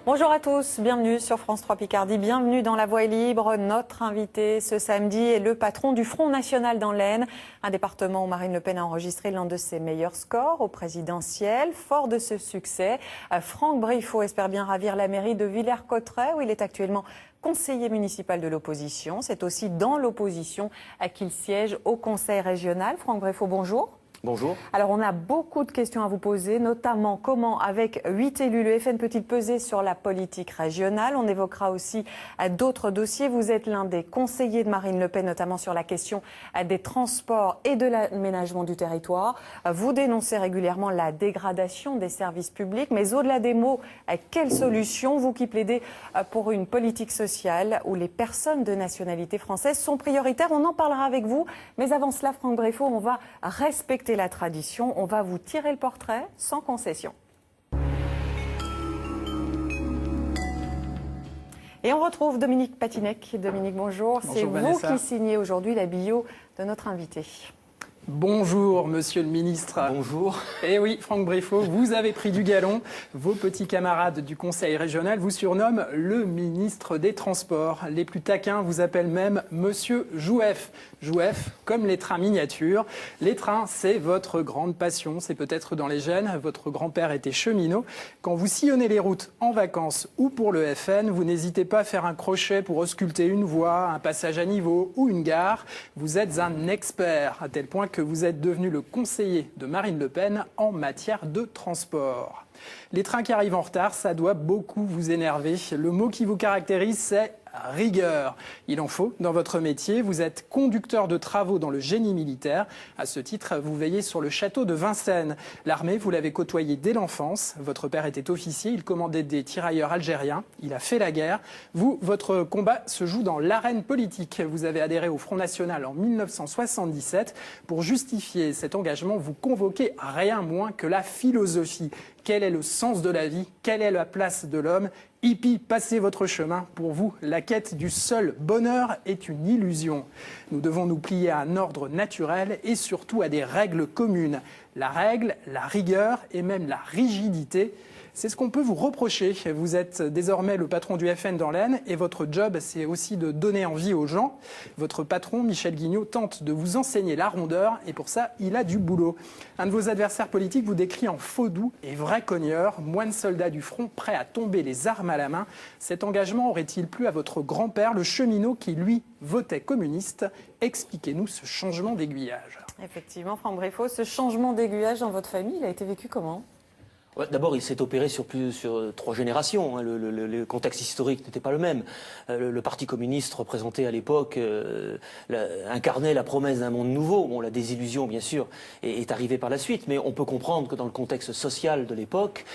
Bonjour à tous, bienvenue sur France 3 Picardie, bienvenue dans La Voix est libre. Notre invité ce samedi est le patron du Front National dans l'Aisne, un département où Marine Le Pen a enregistré l'un de ses meilleurs scores au présidentiel. Fort de ce succès, Franck Briffaut espère bien ravir la mairie de Villers-Cotterêts où il est actuellement conseiller municipal de l'opposition. C'est aussi dans l'opposition qu'il siège au conseil régional. Franck Briffaut, bonjour. Bonjour. Alors, on a beaucoup de questions à vous poser, notamment comment, avec 8 élus, le FN peut-il peser sur la politique régionale? On évoquera aussi d'autres dossiers. Vous êtes l'un des conseillers de Marine Le Pen, notamment sur la question des transports et de l'aménagement du territoire. Vous dénoncez régulièrement la dégradation des services publics, mais au-delà des mots, quelles solutions? Vous qui plaidez pour une politique sociale où les personnes de nationalité française sont prioritaires. On en parlera avec vous. Mais avant cela, Franck Briffaut, on va respecter la tradition, on va vous tirer le portrait sans concession. Et on retrouve Dominique Patinec. Dominique, bonjour. C'est vous qui signez aujourd'hui la bio de notre invité. Bonjour, monsieur le ministre. Bonjour. Eh oui, Franck Briffaut, vous avez pris du galon. Vos petits camarades du conseil régional vous surnomment le ministre des Transports. Les plus taquins vous appellent même monsieur Jouef. Jouef, comme les trains miniatures. Les trains, c'est votre grande passion. C'est peut-être dans les gènes. Votre grand-père était cheminot. Quand vous sillonnez les routes en vacances ou pour le FN, vous n'hésitez pas à faire un crochet pour ausculter une voie, un passage à niveau ou une gare. Vous êtes un expert, à tel point que vous êtes devenu le conseiller de Marine Le Pen en matière de transport. Les trains qui arrivent en retard, ça doit beaucoup vous énerver. Le mot qui vous caractérise, c'est rigueur. Il en faut dans votre métier. Vous êtes conducteur de travaux dans le génie militaire. À ce titre, vous veillez sur le château de Vincennes. L'armée, vous l'avez côtoyé dès l'enfance. Votre père était officier. Il commandait des tirailleurs algériens. Il a fait la guerre. Vous, votre combat se joue dans l'arène politique. Vous avez adhéré au Front National en 1977. Pour justifier cet engagement, vous convoquez rien moins que la philosophie. Quel est le sens de la vie? Quelle est la place de l'homme? Hippie, passez votre chemin. Pour vous, la quête du seul bonheur est une illusion. Nous devons nous plier à un ordre naturel et surtout à des règles communes. La règle, la rigueur et même la rigidité, c'est ce qu'on peut vous reprocher. Vous êtes désormais le patron du FN dans l'Aisne et votre job, c'est aussi de donner envie aux gens. Votre patron, Michel Guignot, tente de vous enseigner la rondeur et pour ça, il a du boulot. Un de vos adversaires politiques vous décrit en faux doux et vrai cogneur, moine soldat du front, prêt à tomber les armes à la main. Cet engagement aurait-il plu à votre grand-père, le cheminot qui, lui, votait communiste? Expliquez-nous ce changement d'aiguillage. Effectivement, Franck Briffaut, ce changement d'aiguillage dans votre famille, il a été vécu comment? Ouais, d'abord, il s'est opéré sur 3 générations. Le contexte historique n'était pas le même. Le Parti communiste représenté à l'époque incarnait la promesse d'un monde nouveau. Bon, la désillusion, bien sûr, est arrivée par la suite. Mais on peut comprendre que dans le contexte social de l'époque,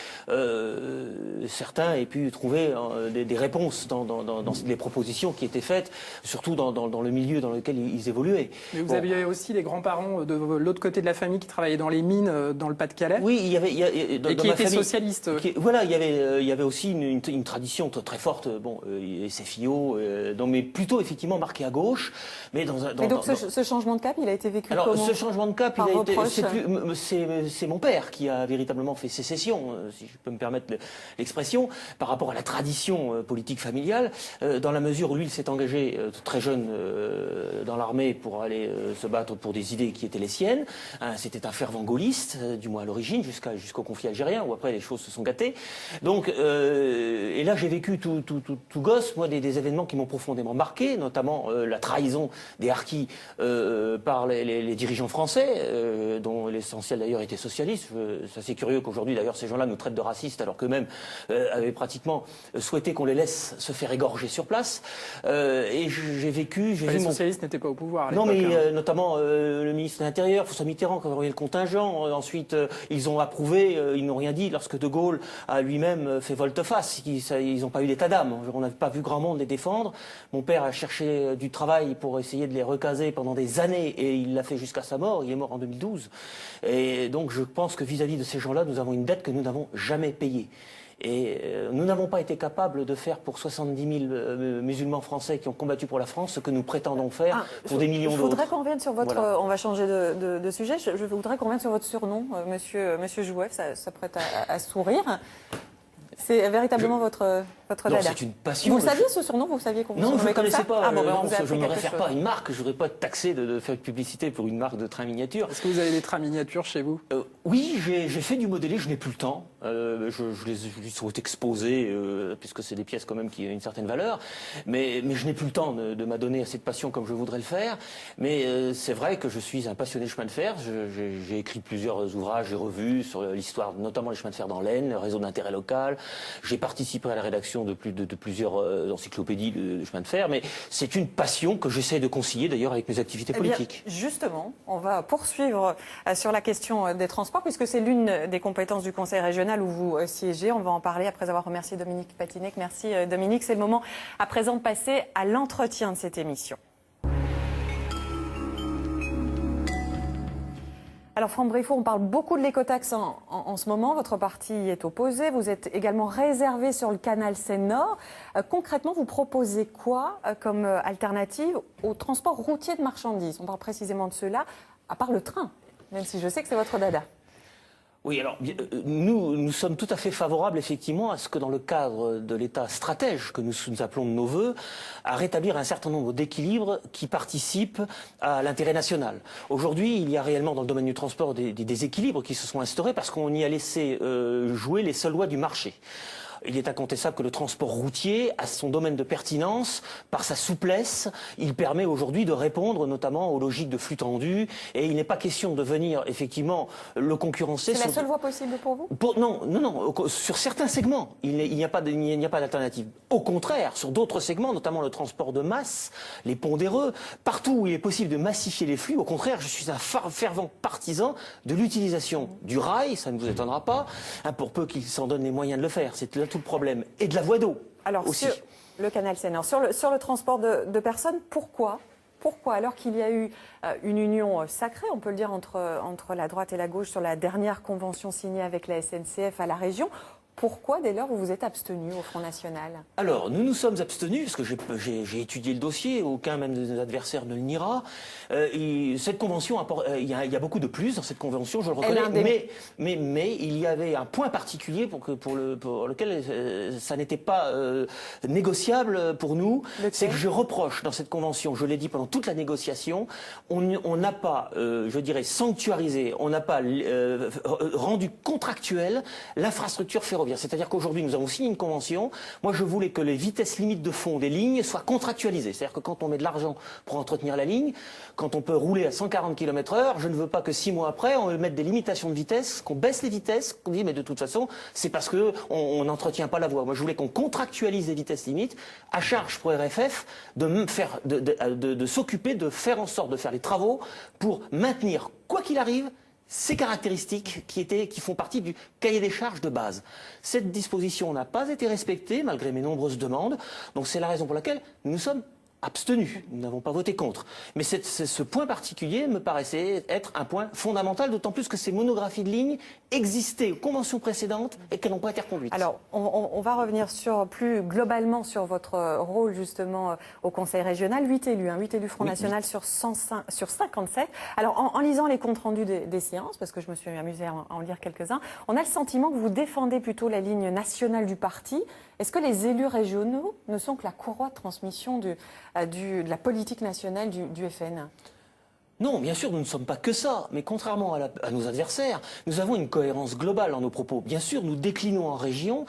certains aient pu trouver des réponses dans les propositions qui étaient faites, surtout dans le milieu dans lequel ils évoluaient. Mais vous aviez aussi les grands-parents de l'autre côté de la famille qui travaillaient dans les mines dans le Pas-de-Calais. Oui, il y avait... Qui était socialiste. Voilà, il y avait aussi une tradition très forte, bon, SFIO, mais plutôt effectivement marquée à gauche. Mais ce changement de cap, il a été vécu comment? Alors, ce changement de cap, c'est mon père qui a véritablement fait sécession, si je peux me permettre l'expression, par rapport à la tradition politique familiale, dans la mesure où lui, il s'est engagé très jeune dans l'armée pour aller se battre pour des idées qui étaient les siennes. C'était un fervent gaulliste, du moins à l'origine, jusqu'au conflit algérien, où après les choses se sont gâtées. Donc, et là j'ai vécu tout gosse, moi, des événements qui m'ont profondément marqué, notamment la trahison des harkis par les dirigeants français, dont l'essentiel d'ailleurs était socialiste. C'est assez curieux qu'aujourd'hui d'ailleurs ces gens-là nous traitent de racistes alors qu'eux-mêmes avaient pratiquement souhaité qu'on les laisse se faire égorger sur place. Et j'ai vécu... Les socialistes n'étaient pas au pouvoir à l'époque. Non, mais notamment le ministre de l'Intérieur, François Mitterrand, qui avait envoyé le contingent. Ensuite, ils ont approuvé, ils n'ont rien dit lorsque De Gaulle a lui-même fait volte-face. Ils n'ont pas eu d'état d'âme. On n'a pas vu grand monde les défendre. Mon père a cherché du travail pour essayer de les recaser pendant des années et il l'a fait jusqu'à sa mort. Il est mort en 2012. Et donc je pense que vis-à-vis de ces gens-là, nous avons une dette que nous n'avons jamais payée. Et nous n'avons pas été capables de faire pour 70 000 musulmans français qui ont combattu pour la France ce que nous prétendons faire pour des millions d'autres. Je voudrais qu'on revienne sur votre... Voilà. On va changer de sujet. Je voudrais qu'on revienne sur votre surnom, monsieur Jouef. Ça prête à sourire. C'est véritablement votre dada. C'est une passion. Vous saviez ce surnom? Vous saviez qu'on vous Non, je ne comme ça? connaissais pas. Je ne me réfère pas à une marque. Je ne voudrais pas être taxé de faire une publicité pour une marque de train miniature. Est-ce que vous avez des trains miniatures chez vous? Oui, j'ai fait du modélé. Je n'ai plus le temps. Je les sont exposés puisque c'est des pièces quand même qui ont une certaine valeur. Mais je n'ai plus le temps de m'adonner à cette passion comme je voudrais le faire. Mais c'est vrai que je suis un passionné de chemin de fer. J'ai écrit plusieurs ouvrages et revues sur l'histoire, notamment les chemins de fer dans l'Aisne, le réseau d'intérêt local. J'ai participé à la rédaction de plusieurs encyclopédies de chemin de fer, mais c'est une passion que j'essaie de concilier d'ailleurs avec mes activités politiques. Justement, on va poursuivre sur la question des transports, puisque c'est l'une des compétences du Conseil régional où vous siégez. On va en parler après avoir remercié Dominique Patinec. Merci Dominique. C'est le moment à présent de passer à l'entretien de cette émission. Alors Franck Bréfond, on parle beaucoup de l'écotaxe en ce moment. Votre parti y est opposé. Vous êtes également réservé sur le canal Seine-Nord. Concrètement, vous proposez quoi comme alternative au transport routier de marchandises? On parle précisément de cela, à part le train, même si je sais que c'est votre dada. Oui, alors nous sommes tout à fait favorables effectivement à ce que dans le cadre de l'État stratège que nous appelons de nos voeux, à rétablir un certain nombre d'équilibres qui participent à l'intérêt national. Aujourd'hui, il y a réellement dans le domaine du transport des déséquilibres qui se sont instaurés parce qu'on y a laissé jouer les seules lois du marché. Il est incontestable que le transport routier a son domaine de pertinence par sa souplesse. Il permet aujourd'hui de répondre notamment aux logiques de flux tendus et il n'est pas question de venir effectivement le concurrencer. C'est la seule voie possible pour vous? Non. Sur certains segments, il n'y a pas d'alternative. Au contraire, sur d'autres segments, notamment le transport de masse, les pondéreux, partout où il est possible de massifier les flux, au contraire, je suis un fervent partisan de l'utilisation du rail, ça ne vous étonnera pas, pour peu qu'il s'en donne les moyens de le faire. C'est là tout le problème. Et de la voie d'eau aussi. Sur le canal Seine-Nord, sur le transport de personnes, pourquoi, alors qu'il y a eu une union sacrée, on peut le dire, entre la droite et la gauche sur la dernière convention signée avec la SNCF à la région, pourquoi, dès lors, vous vous êtes abstenu au Front National? Alors, nous nous sommes abstenus, parce que j'ai étudié le dossier, aucun même de nos adversaires ne le niera. Cette convention, il y a beaucoup de plus dans cette convention, je le reconnais, mais il y avait un point particulier pour lequel ça n'était pas négociable pour nous. C'est que je reproche dans cette convention, je l'ai dit pendant toute la négociation, on n'a pas, je dirais, sanctuarisé, on n'a pas rendu contractuel l'infrastructure ferroviaire. C'est-à-dire qu'aujourd'hui, nous avons signé une convention. Moi, je voulais que les vitesses limites de fond des lignes soient contractualisées. C'est-à-dire que quand on met de l'argent pour entretenir la ligne, quand on peut rouler à 140 km/h, je ne veux pas que 6 mois après, on mette des limitations de vitesse, qu'on baisse les vitesses, qu'on dit mais de toute façon, c'est parce qu'on n'entretient pas la voie. Moi, je voulais qu'on contractualise les vitesses limites, à charge pour RFF de s'occuper, de faire en sorte de faire les travaux pour maintenir, quoi qu'il arrive, ces caractéristiques qui font partie du cahier des charges de base. Cette disposition n'a pas été respectée malgré mes nombreuses demandes, donc c'est la raison pour laquelle nous nous sommes abstenus, nous n'avons pas voté contre. Mais ce point particulier me paraissait être un point fondamental, d'autant plus que ces monographies de lignes existaient aux conventions précédentes et qu'elles n'ont pas été reconduites. Alors, on va revenir plus globalement sur votre rôle justement au Conseil régional. 8 élus Front National sur 57. Alors, en lisant les comptes rendus des séances, parce que je me suis amusée à en lire quelques-uns, on a le sentiment que vous défendez plutôt la ligne nationale du parti. Est-ce que les élus régionaux ne sont que la courroie de transmission de la politique nationale du FN? Non, bien sûr, nous ne sommes pas que ça, mais contrairement à nos adversaires, nous avons une cohérence globale dans nos propos. Bien sûr, nous déclinons en région,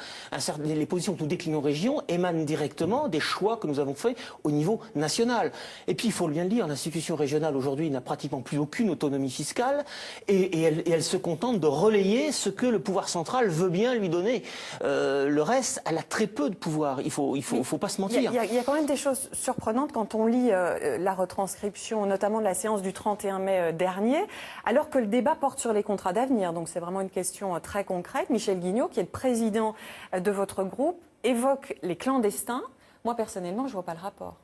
les positions que nous déclinons en région émanent directement des choix que nous avons faits au niveau national. Et puis, il faut bien le dire, l'institution régionale aujourd'hui n'a pratiquement plus aucune autonomie fiscale et elle se contente de relayer ce que le pouvoir central veut bien lui donner. Le reste, elle a très peu de pouvoir, il faut pas se mentir. Il y a quand même des choses surprenantes quand on lit la retranscription, notamment de la séance du 31 mai dernier, alors que le débat porte sur les contrats d'avenir. Donc c'est vraiment une question très concrète. Michel Guignot, qui est le président de votre groupe, évoque les clandestins. Moi, personnellement, je ne vois pas le rapport.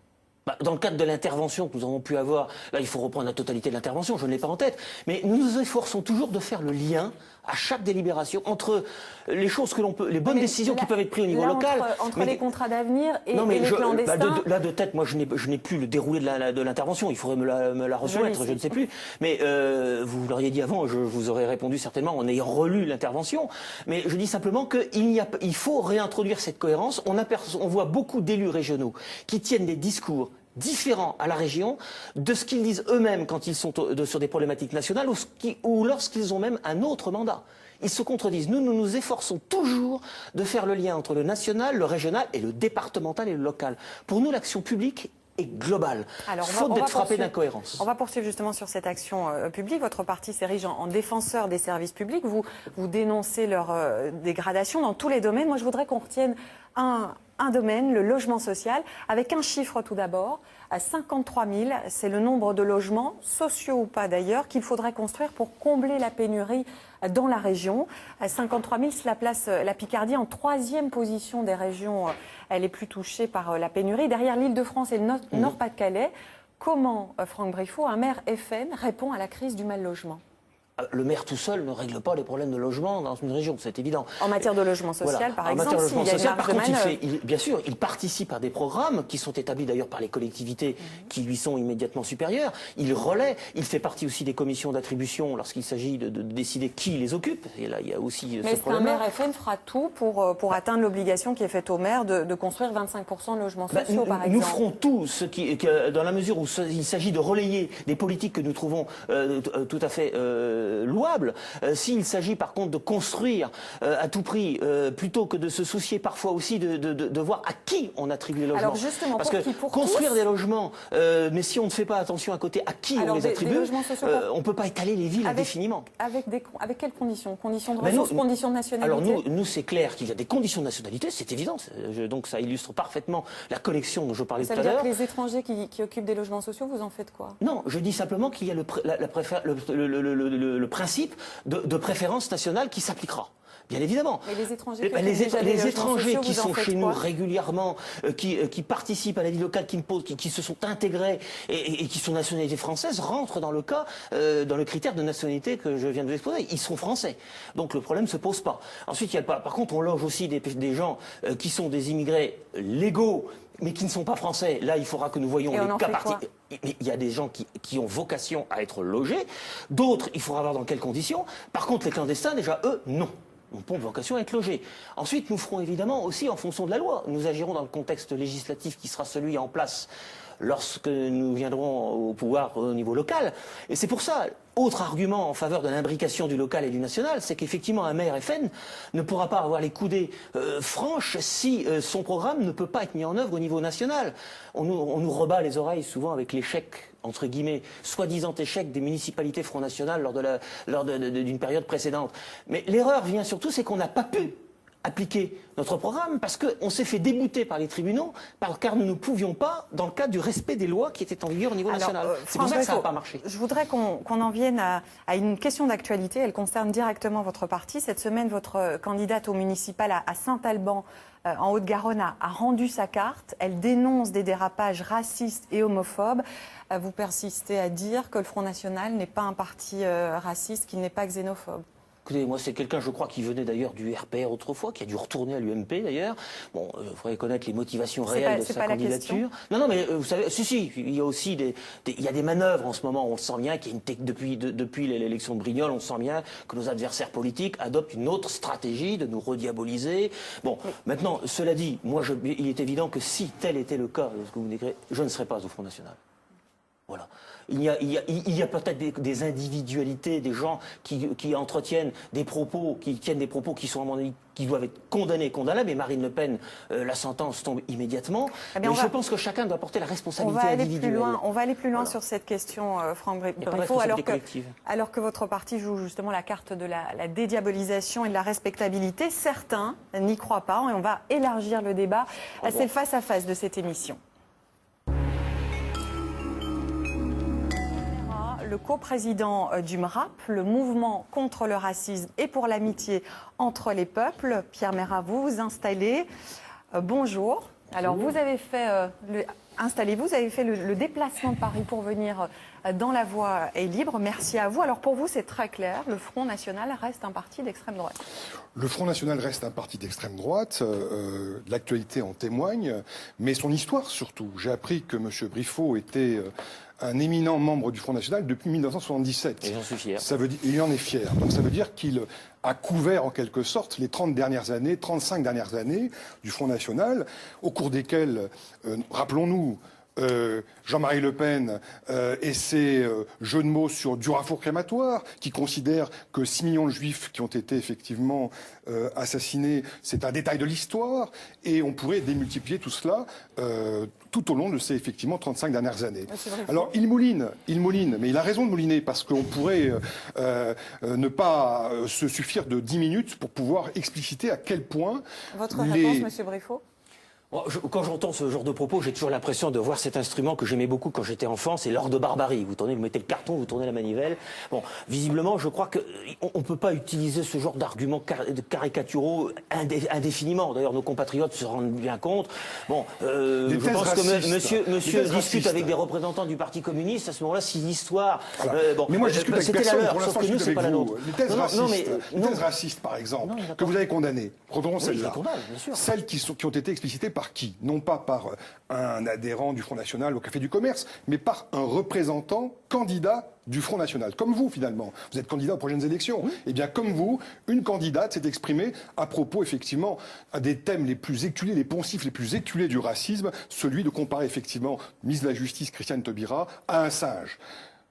Dans le cadre de l'intervention que nous avons pu avoir, là il faut reprendre la totalité de l'intervention, je ne l'ai pas en tête, mais nous nous efforçons toujours de faire le lien à chaque délibération, entre les choses que l'on peut, les bonnes décisions qui peuvent être prises au niveau local. Entre les contrats d'avenir et les clandestins. Là, de tête, moi, je n'ai plus le déroulé de l'intervention. Il faudrait me la resoumettre, je ne sais plus. Mais vous l'auriez dit avant, je vous aurais répondu certainement en ayant relu l'intervention. Mais je dis simplement qu'il faut réintroduire cette cohérence. On voit beaucoup d'élus régionaux qui tiennent des discours différents à la région de ce qu'ils disent eux-mêmes quand ils sont sur des problématiques nationales ou lorsqu'ils ont même un autre mandat. Ils se contredisent. Nous nous efforçons toujours de faire le lien entre le national, le régional et le départemental et le local. Pour nous, l'action publique est globale, faute d'être frappée d'incohérence. On va poursuivre justement sur cette action publique. Votre parti s'érige en défenseur des services publics. Vous dénoncez leur dégradation dans tous les domaines. Moi, je voudrais qu'on retienne un domaine, le logement social, avec un chiffre tout d'abord. À 53 000, c'est le nombre de logements, sociaux ou pas d'ailleurs, qu'il faudrait construire pour combler la pénurie dans la région. À 53 000, cela place la Picardie en 3e position des régions les plus touchées par la pénurie, derrière l'Île-de-France et le Nord-Pas-de-Calais. Comment, Franck Briffaut, un maire FN répond à la crise du mal-logement ? Le maire tout seul ne règle pas les problèmes de logement dans une région, c'est évident. En matière de logement social, par exemple, en matière de logement social, par contre, bien sûr, il participe à des programmes qui sont établis d'ailleurs par les collectivités qui lui sont immédiatement supérieures. Il relaie, il fait partie aussi des commissions d'attribution lorsqu'il s'agit de décider qui les occupe. Et là, il y a aussi ce problème. Mais est-ce qu'un maire FN fera tout pour atteindre l'obligation qui est faite au maire de construire 25% de logements sociaux, par exemple ? Nous ferons tout dans la mesure où il s'agit de relayer des politiques que nous trouvons tout à fait louable. S'il s'agit par contre de construire à tout prix, plutôt que de se soucier parfois aussi de voir à qui on attribue les logements. Alors justement, parce que construire des logements, mais si on ne fait pas attention à côté à qui on les attribue, on ne peut pas étaler les villes indéfiniment. Avec quelles conditions ? Conditions de ressources, conditions de nationalité ? Alors nous c'est clair qu'il y a des conditions de nationalité, c'est évident. Donc ça illustre parfement la collection dont je parlais tout à l'heure. Ça veut dire que les étrangers qui occupent des logements sociaux, vous en faites quoi ? Non, je dis simplement qu'il y a le principe de préférence nationale qui s'appliquera. Bien évidemment. Mais les étrangers qui sont chez nous régulièrement, qui participent à la vie locale, qui se sont intégrés et qui sont nationalité française, rentrent dans le cas, dans le critère de nationalité que je viens de vous exposer. Ils sont français. Donc le problème ne se pose pas. Ensuite, par contre, on loge aussi des gens qui sont des immigrés légaux, mais qui ne sont pas français. Là, il faudra que nous voyons les cas particuliers. Il y a des gens qui ont vocation à être logés. D'autres, il faudra voir dans quelles conditions. Par contre, les clandestins, déjà, eux, non. N'ont pas vocation à être logés. Ensuite, nous ferons évidemment aussi en fonction de la loi. Nous agirons dans le contexte législatif qui sera celui en place lorsque nous viendrons au pouvoir au niveau local. Et c'est pour ça, autre argument en faveur de l'imbrication du local et du national, c'est qu'effectivement un maire FN ne pourra pas avoir les coudées franches si son programme ne peut pas être mis en œuvre au niveau national. On nous rebat les oreilles souvent avec l'échec, entre guillemets, soi-disant échec des municipalités Front National lors d'une période précédente. Mais l'erreur vient surtout, c'est qu'on n'a pas pu appliquer notre programme parce qu'on s'est fait débouter par les tribunaux car nous ne pouvions pas dans le cadre du respect des lois qui étaient en vigueur au niveau national. C'est pour ça que ça n'a pas marché. Je voudrais qu'on en vienne à une question d'actualité. Elle concerne directement votre parti. Cette semaine, votre candidate au municipal à Saint-Alban, en Haute-Garonne, a rendu sa carte. Elle dénonce des dérapages racistes et homophobes. Vous persistez à dire que le Front National n'est pas un parti raciste, qu'il n'est pas xénophobe. Écoutez, moi, c'est quelqu'un, je crois, qui venait d'ailleurs du RPR autrefois, qui a dû retourner à l'UMP d'ailleurs. Bon, il faudrait connaître les motivations réelles de sa candidature. Non, mais vous savez, si, il y a aussi il y a des manœuvres en ce moment. On le sent bien qu'il y a depuis l'élection de Brignol, on sent bien que nos adversaires politiques adoptent une autre stratégie de nous rediaboliser. Bon, maintenant, cela dit, moi, il est évident que si tel était le cas de ce que vous décrivez, je ne serais pas au Front National. Voilà. Il y a peut-être des individualités, des gens qui entretiennent des propos, qui tiennent des propos qui sont, à mon avis, qui doivent être condamnables. Et Marine Le Pen, la sentence tombe immédiatement. Mais je pense que chacun doit porter la responsabilité individuelle. On va aller plus loin sur cette question, Franck Briffaut, alors que votre parti joue justement la carte de la dédiabolisation et de la respectabilité. Certains n'y croient pas et on va élargir le débat. C'est le face-à-face de cette émission. Le coprésident du MRAP, le mouvement contre le racisme et pour l'amitié entre les peuples. Pierre Meyrat, vous vous installez. Bonjour. Alors, vous avez fait Installez-vous, vous avez fait le déplacement de Paris pour venir dans La Voix est libre. Merci à vous. Alors pour vous, c'est très clair, le Front National reste un parti d'extrême droite. Le Front National reste un parti d'extrême droite, l'actualité en témoigne, mais son histoire surtout. J'ai appris que M. Briffaut était un éminent membre du Front National depuis 1977. Et j'en suis fier. Il en est fier. Donc ça veut dire qu'il a couvert en quelque sorte les 35 dernières années du Front National, au cours desquelles, rappelons-nous, Jean-Marie Le Pen et ses jeux de mots sur Durafour crématoire, qui considère que 6 millions de juifs qui ont été effectivement assassinés, c'est un détail de l'histoire, et on pourrait démultiplier tout cela tout au long de ces effectivement 35 dernières années. Alors il mouline, mais il a raison de mouliner, parce qu'on pourrait ne pas se suffire de 10 minutes pour pouvoir expliciter à quel point... Votre réponse, Monsieur Briffaut ? Quand j'entends ce genre de propos, j'ai toujours l'impression de voir cet instrument que j'aimais beaucoup quand j'étais enfant, c'est l'or de barbarie. Vous mettez le carton, vous tournez la manivelle. Bon, visiblement, je crois qu'on ne peut pas utiliser ce genre d'arguments caricaturaux indéfiniment. D'ailleurs, nos compatriotes se rendent bien compte. Bon, je pense que monsieur discute avec des représentants du Parti communiste. À ce moment-là, si l'histoire... mais moi, je discute avec personne. Pour l'instant, je discute avec vous. Les thèses racistes, par exemple, que vous avez condamnées. Prenons celles-là. Celles qui ont été explicitées par qui? Non pas par un adhérent du Front National au Café du Commerce, mais par un représentant candidat du Front National. Comme vous, finalement. Vous êtes candidat aux prochaines élections. Oui. Eh bien, comme vous, une candidate s'est exprimée à propos, effectivement, des thèmes les plus éculés, les poncifs les plus éculés du racisme, celui de comparer, effectivement, ministre de la Justice, Christiane Taubira, à un singe.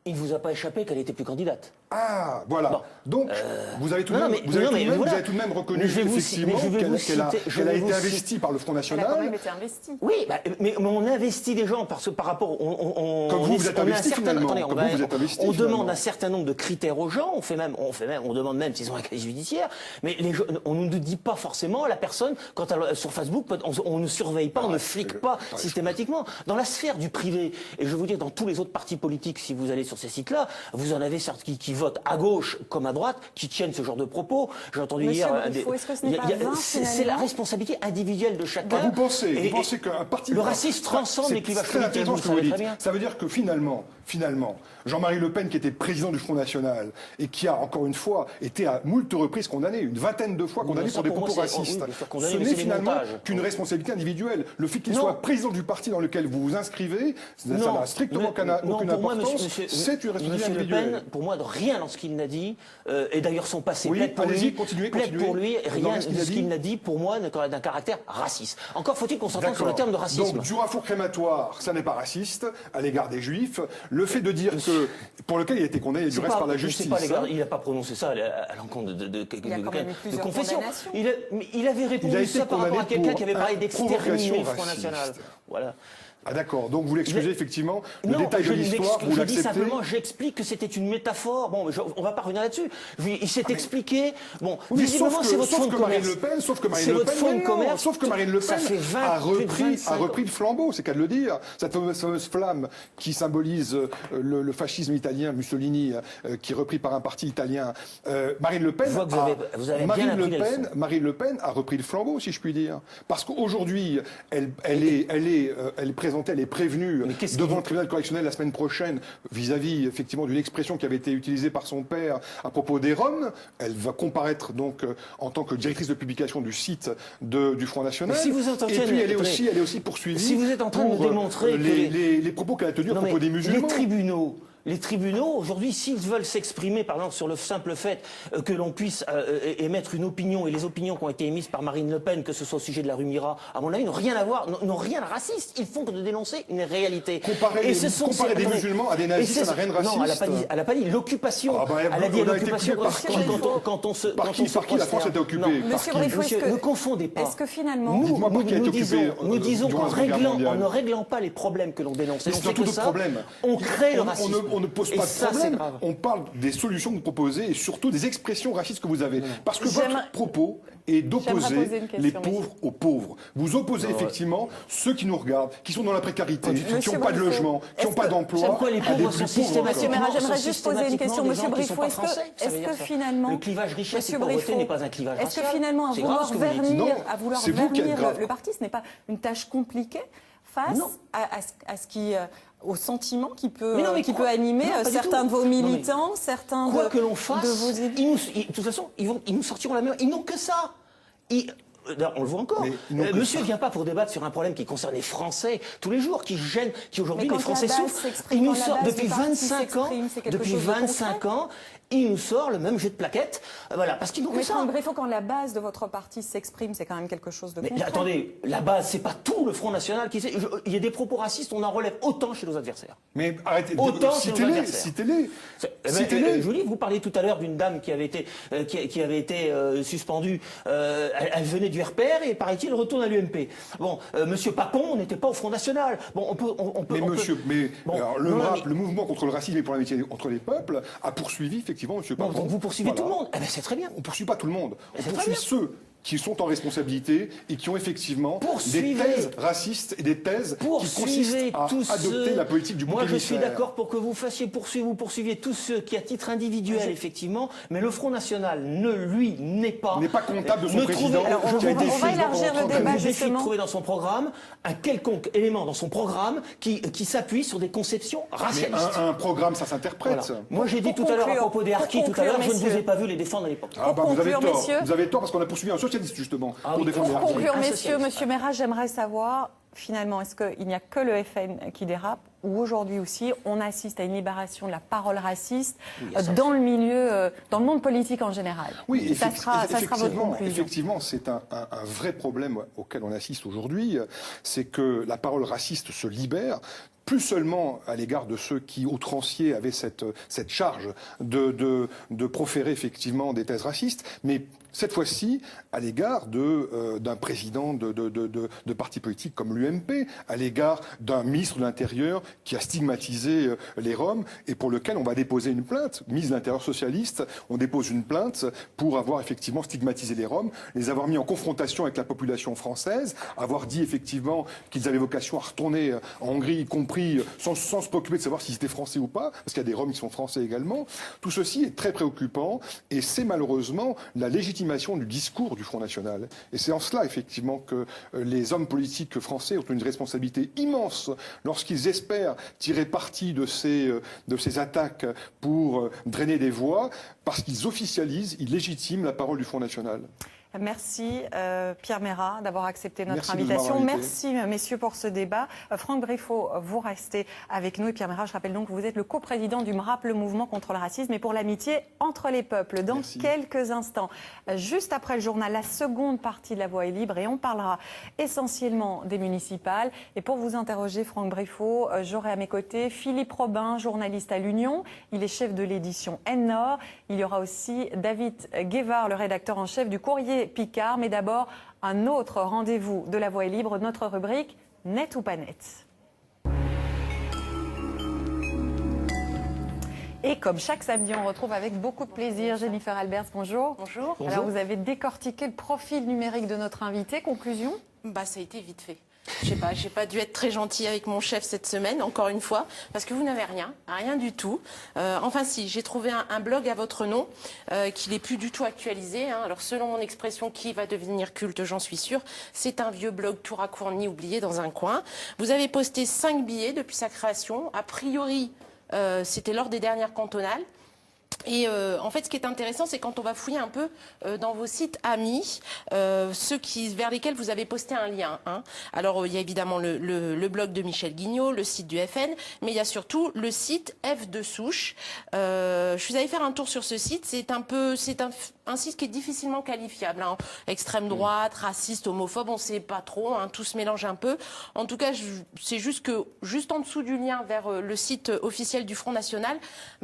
Il ne vous a pas échappé qu'elle n'était plus candidate. Ah, voilà. Bon, donc, vous avez tout de même reconnu effectivement qu'elle a été investie par le Front National. Elle a quand même été investie. Oui, mais on investit des gens parce que par rapport... Comme vous êtes investi finalement. On demande un certain nombre de critères aux gens, on demande même s'ils ont un casier judiciaire, mais on ne nous dit pas forcément la personne, quand sur Facebook, on ne surveille pas, on ne flique pas systématiquement. Dans la sphère du privé, et je vais vous dire, dans tous les autres partis politiques, si vous allez sur ces sites-là, vous en avez certains qui votent à gauche comme à droite, qui tiennent ce genre de propos. J'ai entendu hier... C'est la responsabilité individuelle de chacun. Vous pensez qu'un parti... Le racisme transcende les clivages politiques, vous le savez très bien. Ça veut dire que finalement, Jean-Marie Le Pen, qui était président du Front National, et qui a, encore une fois, été à moult reprises condamné, une vingtaine de fois condamné pour des propos racistes, ce n'est finalement qu'une responsabilité individuelle. Le fait qu'il soit président du parti dans lequel vous vous inscrivez, ça n'a strictement aucune importance. C'est une responsabilité individuelle. Le Pen, pour moi, rien dans ce qu'il n'a dit, et d'ailleurs son passé plaide pour lui, rien de ce qu'il n'a dit, pour moi, d'un caractère raciste. Encore faut-il qu'on s'entende sur le terme de racisme. Donc, Durafour crématoire, ça n'est pas raciste, à l'égard des Juifs. Le fait de dire que, pour lequel il a été condamné du reste par la justice. Il n'a pas prononcé ça à l'encontre de confession. Il avait répondu ça par rapport à quelqu'un qui avait parlé d'exterminer le Front National. Voilà. Ah d'accord, donc vous l'excusez effectivement, le détail de l'histoire, vous l'acceptez. Je dis simplement, j'explique que c'était une métaphore, bon, on va pas revenir là-dessus. Il s'est expliqué, bon, visiblement c'est votre fonds de commerce. Sauf que Marine Le Pen a repris le flambeau, c'est qu'à le dire. Cette fameuse flamme qui symbolise le fascisme italien, Mussolini, qui est repris par un parti italien. Marine Le Pen a repris le flambeau, si je puis dire. Parce qu'aujourd'hui, elle est présente, elle est prévenue devant le tribunal correctionnel la semaine prochaine vis-à-vis effectivement d'une expression qui avait été utilisée par son père à propos des Roms. Elle va comparaître donc en tant que directrice de publication du site du Front National. Si vous et puis elle est aussi poursuivie. Si vous êtes en train de démontrer les propos qu'elle a tenus à propos des musulmans. Les tribunaux, aujourd'hui, s'ils veulent s'exprimer, par exemple, sur le simple fait que l'on puisse émettre une opinion, et les opinions qui ont été émises par Marine Le Pen, que ce soit au sujet de la rue Mira, à mon avis, n'ont rien à voir, n'ont rien de raciste. Ils font que de dénoncer une réalité. Comparer des musulmans à des nazis, ça n'a rien de raciste. Non, elle n'a pas dit l'occupation. Elle a dit l'occupation quand on se... Par qui la France était occupée? Monsieur, ne confondez pas. Est-ce que finalement... Nous disons qu'en ne réglant pas les problèmes que l'on dénonce, on crée le racisme. On ne pose pas de problème, on parle des solutions que vous proposez et surtout des expressions racistes que vous avez. Parce que votre propos est d'opposer les pauvres aux pauvres. Vous opposez effectivement ceux qui nous regardent, qui sont dans la précarité, qui n'ont pas de logement, qui n'ont pas d'emploi, à des plus pauvres. J'aimerais juste poser une question, Monsieur Briffaut. Est-ce que finalement... Le clivage richesse et pauvreté n'est pas un clivage racial. Est-ce que finalement, à vouloir vernir le parti, ce n'est pas une tâche compliquée face à ce qui... au sentiment qui peut animer certains de vos militants, certains quoi que l'on fasse, de vos élus. De toute façon, ils nous sortiront la main. Ils n'ont que ça. On le voit encore. Monsieur ne vient pas pour débattre sur un problème qui concerne les Français tous les jours, qui gêne, qui aujourd'hui les Français souffrent. Il nous sort depuis 25 ans. Depuis 25 ans. Il nous sort le même jeu de plaquettes, voilà, parce qu'ils n'ont que ça. Mais Franck, quand la base de votre parti s'exprime, c'est quand même quelque chose de concret. Mais attendez, la base, c'est pas tout le Front National qui sait. Il y a des propos racistes, on en relève autant chez nos adversaires. Mais arrêtez, citez-les. Citez-les. Je vous dis, vous parliez tout à l'heure d'une dame qui avait été, suspendue. Elle venait du RPR et, paraît-il, retourne à l'UMP. Bon, Monsieur Papon n'était pas au Front National. Bon, le mouvement contre le racisme et pour l'amitié entre les peuples a poursuivi effectivement M. Papon. Donc vous poursuivez tout le monde. C'est très bien. On ne poursuit pas tout le monde. On poursuit ceux qui sont en responsabilité et qui ont effectivement des thèses racistes et des thèses qui consistent à adopter la politique du bouc émissaire. Moi, je suis d'accord pour que vous poursuiviez tous ceux qui, à titre individuel, effectivement, mais le Front National n'est pas comptable de son président. On va élargir le débat, justement. Trouver dans son programme un quelconque élément dans son programme qui s'appuie sur des conceptions racialistes. Mais un programme, ça s'interprète. Voilà. Moi, j'ai dit tout à l'heure à propos des harkis, tout à l'heure, je ne vous ai pas vu les défendre à l'époque. Vous avez tort. Vous avez tort parce qu'on a poursuivi un socialiste justement pour défendre les harkis. Pour conclure, Monsieur Meras, j'aimerais savoir finalement, est-ce qu'il n'y a que le FN qui dérape ou aujourd'hui aussi on assiste à une libération de la parole raciste dans le milieu, dans le monde politique en général? Oui, ça sera votre conclusion. Effectivement, c'est un vrai problème auquel on assiste aujourd'hui, c'est que la parole raciste se libère. Plus seulement à l'égard de ceux qui, outranciers, avaient cette charge de proférer effectivement des thèses racistes, mais cette fois-ci à l'égard d'un président de parti politique comme l'UMP, à l'égard d'un ministre de l'Intérieur qui a stigmatisé les Roms et pour lequel on va déposer une plainte. Ministre de l'Intérieur socialiste, on dépose une plainte pour avoir effectivement stigmatisé les Roms, les avoir mis en confrontation avec la population française, avoir dit effectivement qu'ils avaient vocation à retourner en Hongrie, y compris sans se préoccuper de savoir s'ils étaient français ou pas, parce qu'il y a des Roms qui sont français également. Tout ceci est très préoccupant et c'est malheureusement la légitimation du discours du Front National. Et c'est en cela effectivement que les hommes politiques français ont une responsabilité immense lorsqu'ils espèrent tirer parti de ces attaques pour drainer des voix, parce qu'ils officialisent, ils légitiment la parole du Front National. Merci Pierre Meras d'avoir accepté notre invitation. Merci messieurs pour ce débat. Franck Briffaut, vous restez avec nous. Et Pierre Meras, je rappelle donc que vous êtes le coprésident du MRAP, le mouvement contre le racisme et pour l'amitié entre les peuples. Dans quelques instants, juste après le journal, la seconde partie de La Voix est libre et on parlera essentiellement des municipales. Et pour vous interroger, Franck Briffaut, j'aurai à mes côtés Philippe Robin, journaliste à l'Union. Il est chef de l'édition N-Nord. Il y aura aussi David Guevard, le rédacteur en chef du Courrier Picard, mais d'abord un autre rendez-vous de La Voix est libre, notre rubrique Net ou pas net. Et comme chaque samedi, on retrouve avec beaucoup de plaisir Jennifer Alberts. Bonjour. Bonjour. Alors vous avez décortiqué le profil numérique de notre invité. Conclusion? Ça a été vite fait. Je sais pas, j'ai pas dû être très gentille avec mon chef cette semaine, encore une fois, parce que vous n'avez rien du tout. Enfin si, j'ai trouvé un blog à votre nom qui n'est plus du tout actualisé. Alors selon mon expression, qui va devenir culte, j'en suis sûre. C'est un vieux blog tout raccourni, oublié dans un coin. Vous avez posté 5 billets depuis sa création. A priori, c'était lors des dernières cantonales. Et en fait, ce qui est intéressant, c'est quand on va fouiller un peu dans vos sites amis, ceux vers lesquels vous avez posté un lien. Alors, il y a évidemment le blog de Michel Guignot, le site du FN, mais il y a surtout le site F de Souche. Je suis allée faire un tour sur ce site. C'est un site qui est difficilement qualifiable. Extrême droite, raciste, homophobe, on ne sait pas trop. Tout se mélange un peu. En tout cas, c'est juste que juste en dessous du lien vers le site officiel du Front National,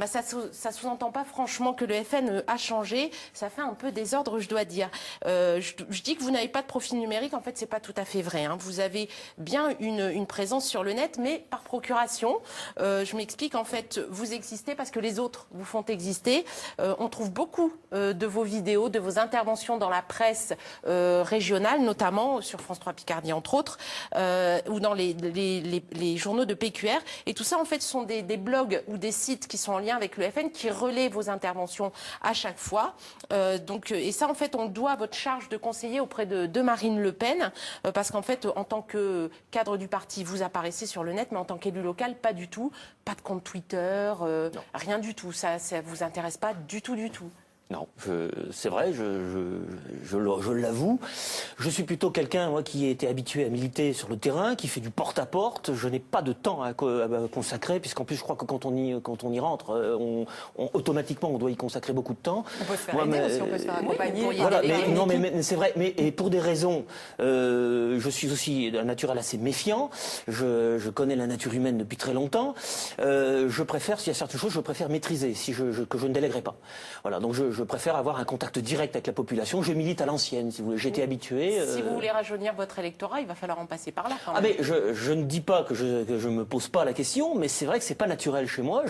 ça sous-entend pas franchement que le FN a changé. Ça fait un peu désordre, je dois dire. Je dis que vous n'avez pas de profil numérique. En fait, c'est pas tout à fait vrai. Vous avez bien une présence sur le net, mais par procuration. Je m'explique. En fait, vous existez parce que les autres vous font exister. On trouve beaucoup de vos vidéos de vos interventions dans la presse régionale, notamment sur France 3 Picardie entre autres, ou dans les journaux de PQR. Et tout ça, en fait, ce sont des blogs ou des sites qui sont en lien avec le FN qui relaient vos interventions à chaque fois. Et ça, en fait, on doit à votre charge de conseiller auprès de Marine Le Pen, parce qu'en fait, en tant que cadre du parti, vous apparaissez sur le net, mais en tant qu'élu local, pas du tout. Pas de compte Twitter, rien du tout. Ça vous intéresse pas du tout, du tout. Non, c'est vrai, je l'avoue. Je suis plutôt quelqu'un, moi, qui a été habitué à militer sur le terrain, qui fait du porte-à-porte. Je n'ai pas de temps à consacrer, puisqu'en plus, je crois que quand on y rentre, automatiquement, on doit y consacrer beaucoup de temps. On peut se faire aider aussi, on peut se faire accompagner. Voilà, mais c'est vrai. Mais pour des raisons, je suis aussi d'un naturel assez méfiant. Je connais la nature humaine depuis très longtemps. Je préfère, s'il y a certaines choses, je préfère maîtriser, que je ne délèguerai pas. Voilà, donc je préfère avoir un contact direct avec la population. Je milite à l'ancienne, si vous voulez. J'étais habitué. Si vous voulez rajeunir votre électorat, il va falloir en passer par là. Quand même. Ah mais je ne dis pas que je me pose pas la question, mais c'est vrai que c'est pas naturel chez moi.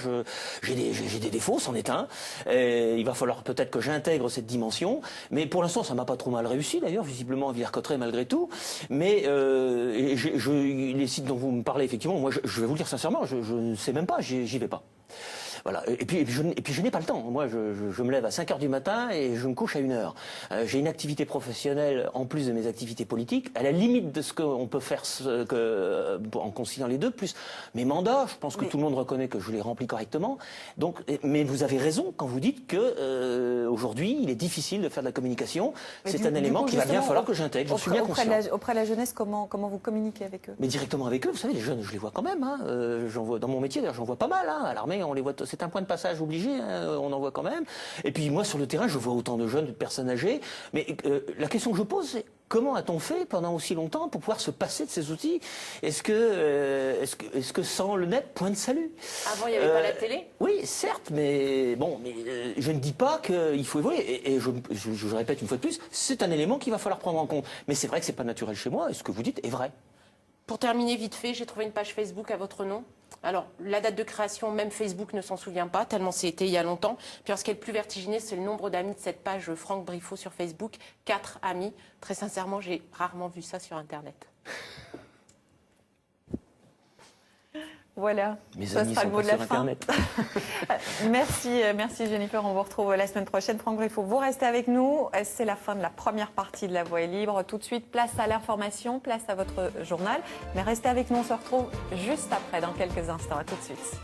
J'ai des défauts, c'en est un. Il va falloir peut-être que j'intègre cette dimension. Mais pour l'instant, ça m'a pas trop mal réussi d'ailleurs, visiblement à Villers-Cotterêts malgré tout. Mais les sites dont vous me parlez, effectivement, moi je vais vous le dire sincèrement, je ne sais même pas, j'y vais pas. Voilà. Et puis je n'ai pas le temps. Moi, je me lève à 5 heures du matin et je me couche à 1 heure. J'ai une activité professionnelle en plus de mes activités politiques, à la limite de ce qu'on peut faire en conciliant les deux, plus mes mandats. Je pense que tout le monde reconnaît que je les remplis correctement. Donc, mais vous avez raison quand vous dites que aujourd'hui, il est difficile de faire de la communication. C'est un élément qu'il va bien falloir que j'intègre. J'en suis bien conscient. Auprès de la jeunesse, comment vous communiquez avec eux? Mais directement avec eux, vous savez, les jeunes, je les vois quand même. Hein. J'en vois dans mon métier, d'ailleurs, j'en vois pas mal. Hein. À l'armée, on les voit. C'est un point de passage obligé, hein, on en voit quand même. Et puis moi, sur le terrain, je vois autant de jeunes, de personnes âgées. Mais la question que je pose, c'est comment a-t-on fait pendant aussi longtemps pour pouvoir se passer de ces outils? Est-ce que sans le net, point de salut? Avant, il n'y avait pas la télé? Oui, certes, mais bon, je ne dis pas qu'il faut évoluer. Et je répète une fois de plus, c'est un élément qu'il va falloir prendre en compte. Mais c'est vrai que c'est pas naturel chez moi, et ce que vous dites est vrai. Pour terminer vite fait, j'ai trouvé une page Facebook à votre nom. Alors, la date de création, même Facebook ne s'en souvient pas, tellement c'était il y a longtemps. Puis, ce qui est le plus vertigineux, c'est le nombre d'amis de cette page Franck Briffaut sur Facebook. 4 amis. Très sincèrement, j'ai rarement vu ça sur Internet. Voilà, mes amis sera le mot de la fin. Internet. Merci Jennifer, on vous retrouve la semaine prochaine. Franck Briffaut, vous restez avec nous. C'est la fin de la première partie de La Voix est libre. Tout de suite, place à l'information, place à votre journal. Mais restez avec nous, on se retrouve juste après, dans quelques instants. À tout de suite.